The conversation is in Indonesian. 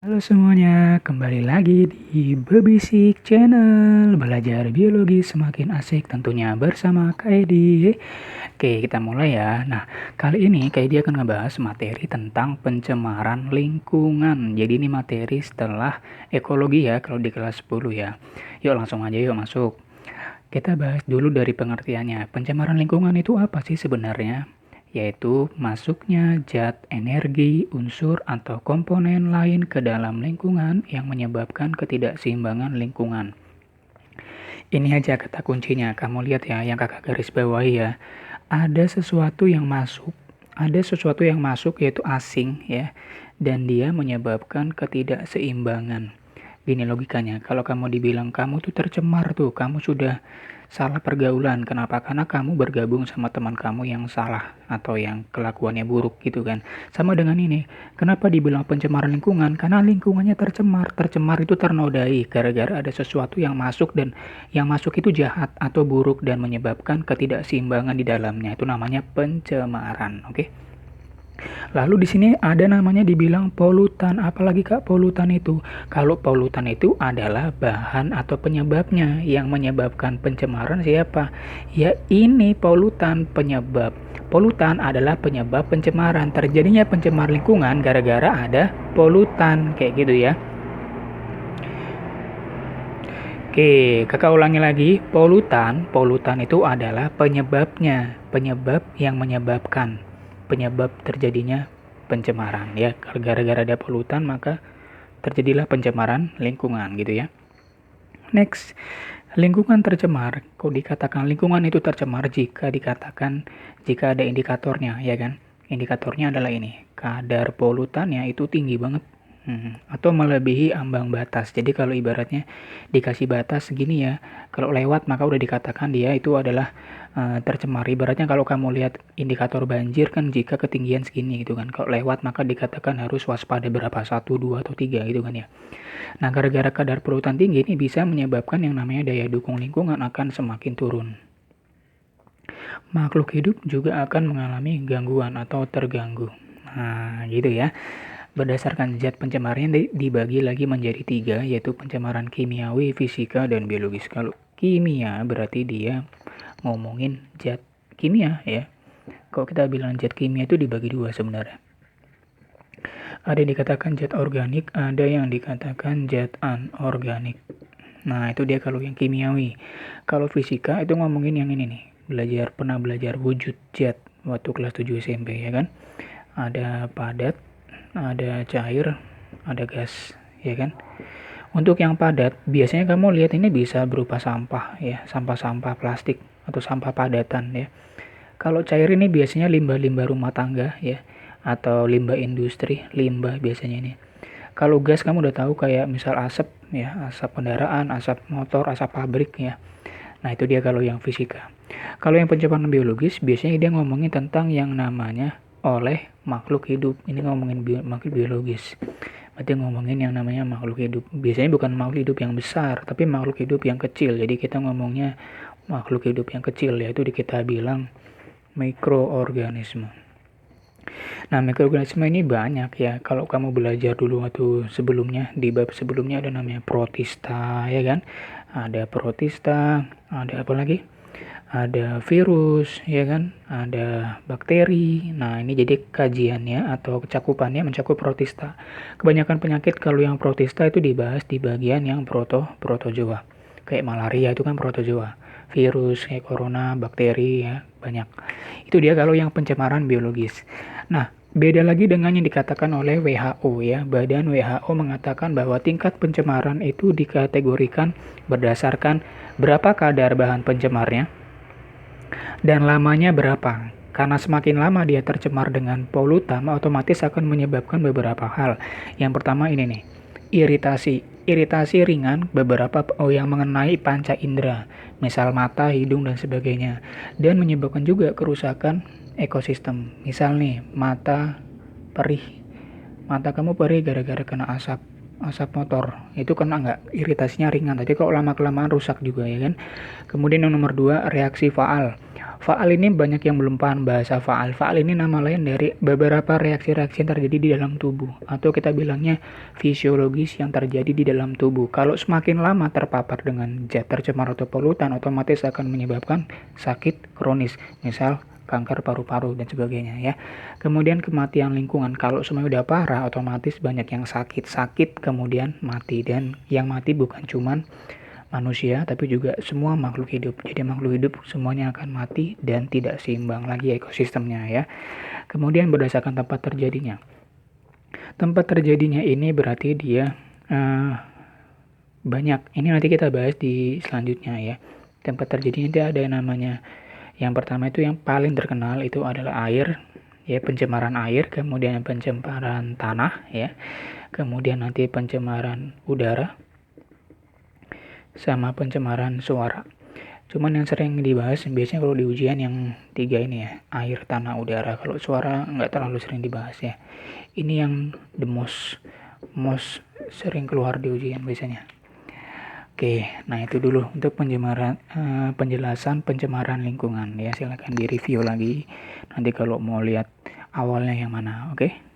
Halo semuanya, kembali lagi di Bebisik Channel. Belajar biologi semakin asik tentunya bersama Kak Edi. Oke, kita mulai ya. Nah, kali ini Kak Edi akan ngebahas materi tentang pencemaran lingkungan. Jadi ini materi setelah ekologi ya, kalau di kelas 10 ya. Yuk langsung aja yuk masuk. Kita bahas dulu dari pengertiannya. Pencemaran lingkungan itu apa sih sebenarnya? Yaitu masuknya zat, energi, unsur, atau komponen lain ke dalam lingkungan yang menyebabkan ketidakseimbangan lingkungan. Ini aja kata kuncinya, kamu lihat ya yang kakak garis bawahi ya. Ada sesuatu yang masuk yaitu asing ya, dan dia menyebabkan ketidakseimbangan. Gini logikanya, kalau kamu dibilang kamu tuh tercemar tuh, kamu sudah salah pergaulan. Kenapa? Karena kamu bergabung sama teman kamu yang salah atau yang kelakuannya buruk gitu kan. Sama dengan ini, kenapa dibilang pencemaran lingkungan? Karena lingkungannya tercemar. Tercemar itu ternodai gara-gara ada sesuatu yang masuk dan yang masuk itu jahat atau buruk dan menyebabkan ketidakseimbangan di dalamnya. Itu namanya pencemaran, oke? Lalu di sini ada namanya dibilang polutan. Apalagi Kak polutan itu? Kalau polutan itu adalah bahan atau penyebabnya. Yang menyebabkan pencemaran siapa? Ya ini polutan penyebab. Polutan adalah penyebab pencemaran. Terjadinya pencemar lingkungan gara-gara ada polutan. Kayak gitu ya. Oke, kakak ulangi lagi. Polutan itu adalah penyebabnya. Penyebab yang menyebabkan. Penyebab terjadinya pencemaran ya. Gara-gara ada polutan maka terjadilah pencemaran lingkungan gitu ya. Next, lingkungan tercemar. Kok dikatakan lingkungan itu tercemar jika ada indikatornya ya kan? Indikatornya adalah ini. Kadar polutannya itu tinggi banget. Atau melebihi ambang batas. Jadi kalau ibaratnya dikasih batas segini ya, kalau lewat maka udah dikatakan dia itu adalah tercemar. Ibaratnya kalau kamu lihat indikator banjir kan jika ketinggian segini gitu kan. Kalau lewat maka dikatakan harus waspada berapa? 1, 2, atau 3 gitu kan ya. Nah, gara-gara kadar polutan tinggi ini bisa menyebabkan yang namanya daya dukung lingkungan akan semakin turun. Makhluk hidup juga akan mengalami gangguan atau terganggu. Nah, gitu ya. Berdasarkan zat pencemarnya dibagi lagi menjadi 3, yaitu pencemaran kimiawi, fisika, dan biologis. Kalau kimia berarti dia ngomongin zat kimia ya. Kalau kita bilang zat kimia itu dibagi 2 sebenarnya. Ada yang dikatakan zat organik, ada yang dikatakan zat anorganik. Nah, itu dia kalau yang kimiawi. Kalau fisika itu ngomongin yang ini nih. Pernah belajar wujud zat waktu kelas 7 SMP ya kan? Ada padat, ada cair, ada gas, ya kan? Untuk yang padat, biasanya kamu lihat ini bisa berupa sampah ya, sampah-sampah plastik atau sampah padatan ya. Kalau cair ini biasanya limbah-limbah rumah tangga ya, atau limbah industri, limbah biasanya ini. Kalau gas kamu udah tahu kayak misal asap ya, asap kendaraan, asap motor, asap pabrik ya. Nah, itu dia kalau yang fisika. Kalau yang pencemaran biologis, biasanya dia ngomongin tentang yang namanya oleh makhluk hidup. Ini ngomongin makhluk biologis. Berarti ngomongin yang namanya makhluk hidup. Biasanya bukan makhluk hidup yang besar, tapi makhluk hidup yang kecil. Jadi kita ngomongnya makhluk hidup yang kecil, yaitu kita bilang mikroorganisme. Nah, mikroorganisme ini banyak ya. Kalau kamu belajar dulu waktu sebelumnya, di bab sebelumnya ada namanya protista, ya kan? Ada protista, ada apa lagi? Ada virus, ya kan? Ada bakteri. Nah, ini jadi kajiannya atau cakupannya mencakup protista. Kebanyakan penyakit kalau yang protista itu dibahas di bagian yang protozoa. Kayak malaria itu kan protozoa. Virus kayak corona, bakteri ya, banyak. Itu dia kalau yang pencemaran biologis. Nah, beda lagi dengan yang dikatakan oleh WHO ya. Badan WHO mengatakan bahwa tingkat pencemaran itu dikategorikan berdasarkan berapa kadar bahan pencemarnya dan lamanya berapa. Karena semakin lama dia tercemar dengan polutan, otomatis akan menyebabkan beberapa hal. Yang pertama ini nih, iritasi. Iritasi ringan yang mengenai panca indera, misal mata, hidung, dan sebagainya. Dan menyebabkan juga kerusakan ekosistem. Misal nih, mata perih. Mata kamu perih gara-gara kena asap motor. Itu kena nggak? Iritasinya ringan. Tapi kalau lama-kelamaan rusak juga ya kan. Kemudian yang nomor 2, reaksi faal. Faal ini banyak yang belum paham bahasa faal. Faal ini nama lain dari beberapa reaksi-reaksi yang terjadi di dalam tubuh, atau kita bilangnya fisiologis yang terjadi di dalam tubuh. Kalau semakin lama terpapar dengan zat tercemar atau polutan, otomatis akan menyebabkan sakit kronis, misal kanker paru-paru dan sebagainya ya. Kemudian kematian lingkungan. Kalau semuanya udah parah, otomatis banyak yang sakit kemudian mati, dan yang mati bukan cuman manusia tapi juga semua makhluk hidup. Jadi makhluk hidup semuanya akan mati dan tidak seimbang lagi ekosistemnya ya. Kemudian berdasarkan tempat terjadinya. Tempat terjadinya ini berarti dia banyak. Ini nanti kita bahas di selanjutnya ya. Tempat terjadinya itu ada yang namanya, yang pertama itu yang paling terkenal itu adalah air ya, pencemaran air, kemudian pencemaran tanah ya. Kemudian nanti pencemaran udara sama pencemaran suara. Cuman yang sering dibahas biasanya kalau di ujian yang 3 ini ya, air, tanah, udara. Kalau suara nggak terlalu sering dibahas ya. Ini yang the most sering keluar di ujian biasanya. Oke, nah itu dulu untuk penjelasan pencemaran lingkungan ya. Silakan di review lagi nanti kalau mau lihat awalnya yang mana. Oke.